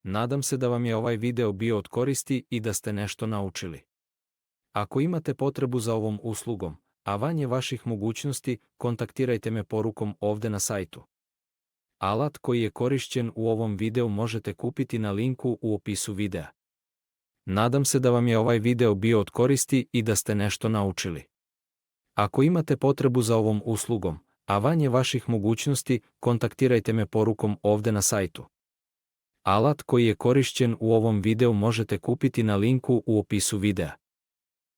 Nadam se da vam je ovaj video bio od koristi i da ste nešto naučili. Ako imate potrebu za ovom uslugom, a van je vaših mogućnosti, kontaktirajte me porukom ovde na sajtu. Alat koji je korišćen u ovom videu možete kupiti na linku u opisu videa. Nadam se da vam je ovaj video bio od koristi i da ste nešto naučili. Ako imate potrebu za ovom uslugom, a van je vaših mogućnosti, kontaktirajte me porukom ovde na sajtu. Alat koji je korišćen u ovom videu možete kupiti na linku u opisu videa.